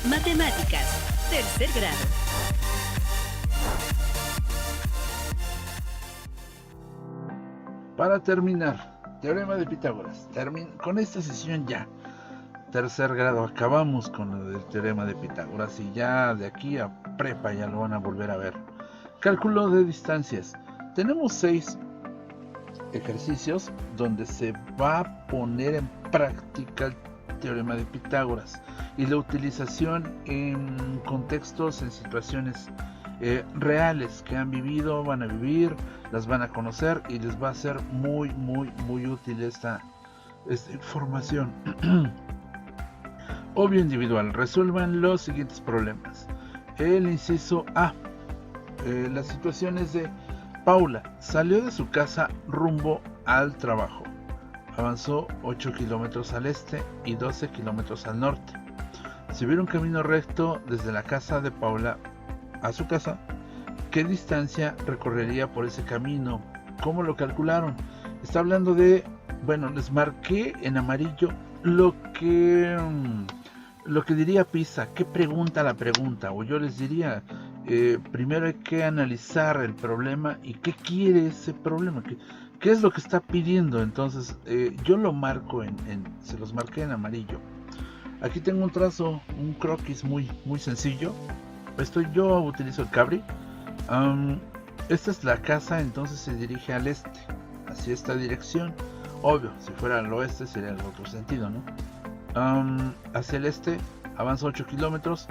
Matemáticas, tercer grado. Para terminar, teorema de Pitágoras. Con esta sesión ya, tercer grado, acabamos con el teorema de Pitágoras y ya de aquí a prepa ya lo van a volver a ver. Cálculo de distancias. Tenemos 6 ejercicios donde se va a poner en práctica el teorema de Pitágoras y la utilización en contextos, en situaciones reales que han vivido, van a vivir, las van a conocer y les va a ser muy útil esta información. Obvio individual, resuelvan los siguientes problemas. El inciso A, las situaciones de Paula salió de su casa rumbo al trabajo. Avanzó 8 kilómetros al este y 12 kilómetros al norte. Si hubiera un camino recto desde la casa de Paula a su casa, ¿qué distancia recorrería por ese camino? ¿Cómo lo calcularon? Está hablando de, bueno, les marqué en amarillo lo que diría Pisa. ¿Qué pregunta la pregunta? O yo les diría, primero hay que analizar el problema y qué quiere ese problema, qué es lo que está pidiendo. Entonces yo lo marco se los marqué en amarillo. Aquí tengo un trazo, un croquis muy sencillo. Yo utilizo el Cabri. Esta es la casa, entonces se dirige al este, hacia esta dirección. Obvio, si fuera al oeste sería el otro sentido, ¿no? Hacia el este avanza 8 kilómetros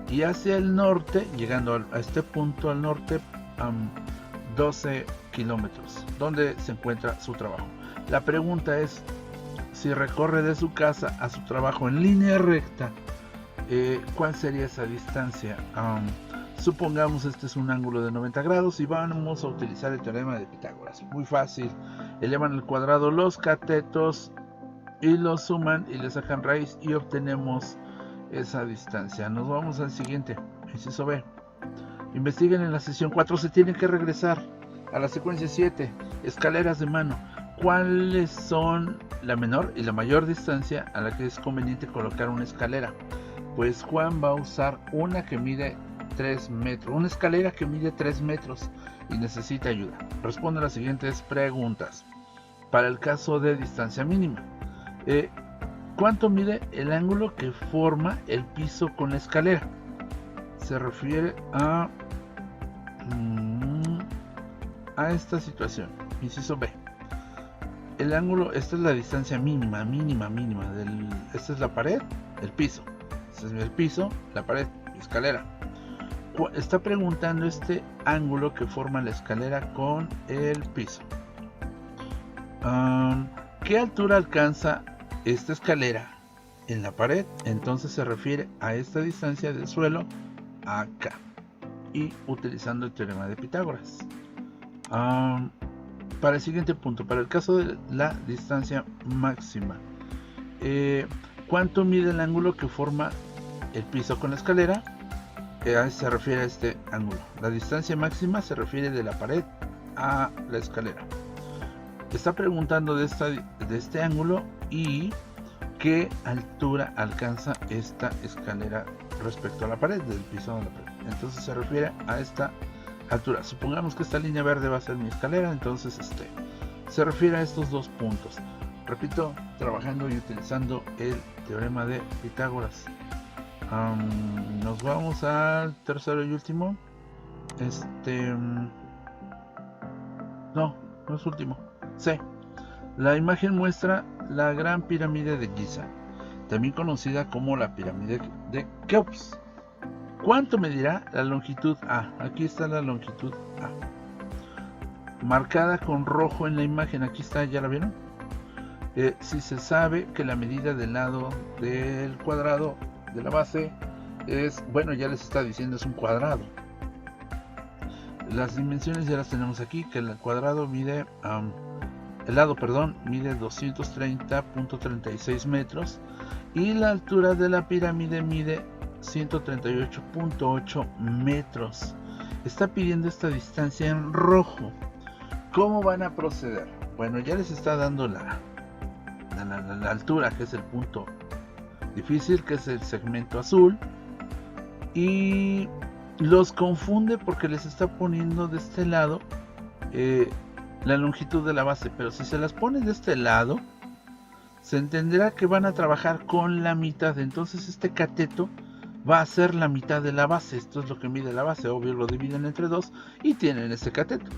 y hacia el norte, llegando a este punto al norte, 12 kilómetros, donde se encuentra su trabajo. La pregunta es, si recorre de su casa a su trabajo en línea recta, ¿cuál sería esa distancia? Supongamos este es un ángulo de 90 grados y vamos a utilizar el teorema de Pitágoras. Muy fácil, elevan al cuadrado los catetos y los suman y le sacan raíz y obtenemos esa distancia. Nos vamos al siguiente, inciso B. Investiguen en la sesión 4, se tienen que regresar a la secuencia 7, escaleras de mano. ¿Cuáles son la menor y la mayor distancia a la que es conveniente colocar una escalera? Pues Juan va a usar una que mide 3 metros, una escalera que mide 3 metros y necesita ayuda. Responde a las siguientes preguntas. Para el caso de distancia mínima, ¿cuánto mide el ángulo que forma el piso con la escalera? Se refiere a esta situación. Inciso B. El ángulo, esta es la distancia mínima. Esta es la pared, el piso. Este es el piso, la pared, la escalera. Está preguntando este ángulo que forma la escalera con el piso. ¿Qué altura alcanza esta escalera en la pared? Entonces se refiere a esta distancia del suelo acá. Y utilizando el teorema de Pitágoras. Para el siguiente punto, para el caso de la distancia máxima, ¿cuánto mide el ángulo que forma el piso con la escalera? Se refiere a este ángulo. La distancia máxima se refiere de la pared a la escalera. Está preguntando de este ángulo y qué altura alcanza esta escalera respecto a la pared, del piso a la pared. Entonces se refiere a esta altura. Supongamos que esta línea verde va a ser mi escalera, entonces se refiere a estos dos puntos. Repito, trabajando y utilizando el teorema de Pitágoras. Nos vamos al tercero y último. No es último. C. La imagen muestra la Gran Pirámide de Giza, también conocida como la Pirámide de Keops. ¿Cuánto medirá la longitud A? Aquí está la longitud A, marcada con rojo en la imagen. Aquí está, ¿ya la vieron? Si se sabe que la medida del lado del cuadrado de la base es, bueno, ya les está diciendo, es un cuadrado. Las dimensiones ya las tenemos aquí, que el cuadrado mide, el lado, perdón, mide 230.36 metros y la altura de la pirámide mide 138.8 metros. Está pidiendo esta distancia en rojo. ¿Cómo van a proceder? Bueno, ya les está dando la altura, que es el punto difícil, que es el segmento azul, y los confunde porque les está poniendo de este lado la longitud de la base, pero si se las pone de este lado se entenderá que van a trabajar con la mitad. Entonces este cateto va a ser la mitad de la base. Esto es lo que mide la base, obvio lo dividen entre dos y tienen este cateto.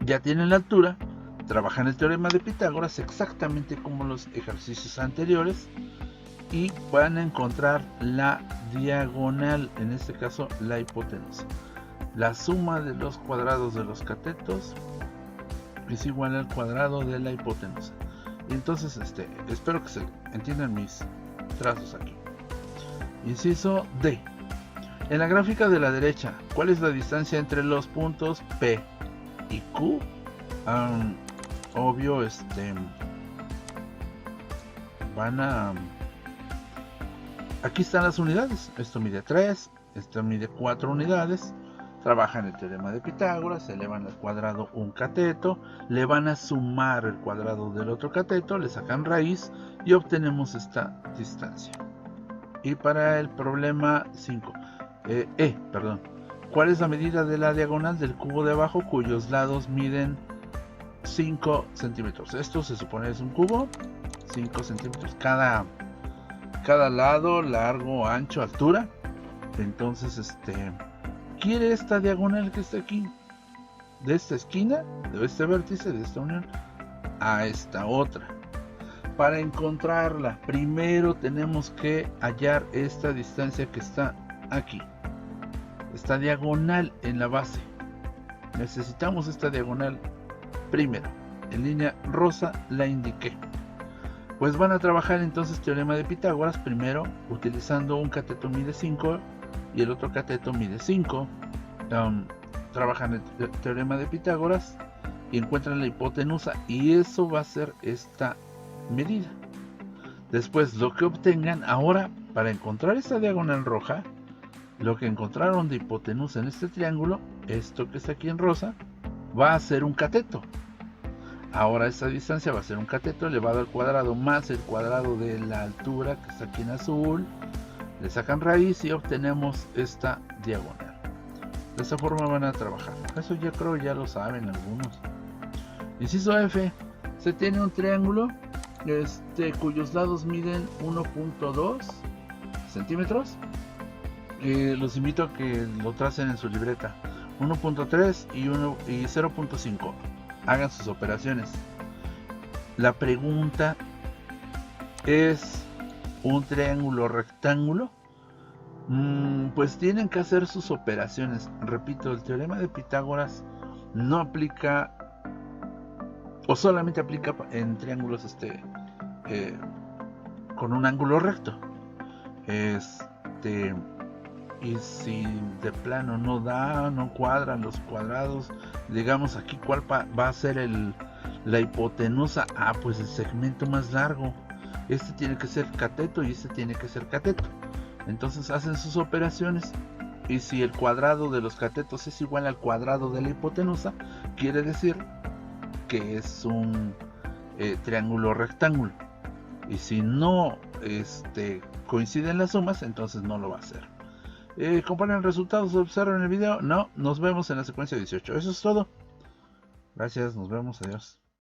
Ya tienen la altura, trabajan el teorema de Pitágoras exactamente como los ejercicios anteriores y van a encontrar la diagonal, en este caso la hipotenusa. La suma de los cuadrados de los catetos es igual al cuadrado de la hipotenusa. Y entonces espero que se entiendan mis trazos aquí. Inciso D. En la gráfica de la derecha, ¿cuál es la distancia entre los puntos P y Q? Obvio, van a... Aquí están las unidades. Esto mide 3, esto mide 4 unidades. Trabajan el teorema de Pitágoras, se elevan al cuadrado un cateto, le van a sumar el cuadrado del otro cateto, le sacan raíz y obtenemos esta distancia. Y para el problema 5, ¿cuál es la medida de la diagonal del cubo de abajo cuyos lados miden 5 centímetros? Esto se supone es un cubo, 5 centímetros cada lado, largo, ancho, altura. Entonces quiere esta diagonal que está aquí, de esta esquina, de este vértice, de esta unión, a esta otra. Para encontrarla, primero tenemos que hallar esta distancia que está aquí, esta diagonal en la base. Necesitamos esta diagonal primero. En línea rosa la indiqué. Pues van a trabajar entonces teorema de Pitágoras primero, utilizando un cateto mide 5 y el otro cateto mide 5. Trabajan el teorema de Pitágoras y encuentran la hipotenusa, y eso va a ser esta medida. Después, lo que obtengan ahora, para encontrar esta diagonal roja, lo que encontraron de hipotenusa en este triángulo, esto que está aquí en rosa, va a ser un cateto. Ahora esta distancia va a ser un cateto elevado al cuadrado más el cuadrado de la altura que está aquí en azul. Le sacan raíz y obtenemos esta diagonal. De esta forma van a trabajar. Eso ya creo ya lo saben algunos. Inciso F. Se tiene un triángulo cuyos lados miden 1.2 centímetros. Los invito a que lo tracen en su libreta. 1.3 y 0.5. Hagan sus operaciones. La pregunta es: ¿un triángulo rectángulo? Pues tienen que hacer sus operaciones. Repito, el teorema de Pitágoras no aplica, o solamente aplica en triángulos con un ángulo recto. Y si de plano no da, no cuadran los cuadrados, digamos aquí cuál va a ser la hipotenusa. Pues el segmento más largo. Este tiene que ser cateto y este tiene que ser cateto. Entonces hacen sus operaciones, y si el cuadrado de los catetos es igual al cuadrado de la hipotenusa, quiere decir que es un triángulo rectángulo. Y si no coinciden las sumas, entonces no lo va a hacer. Comparen resultados, observen el video. No, nos vemos en la secuencia 18. Eso es todo. Gracias, nos vemos, adiós.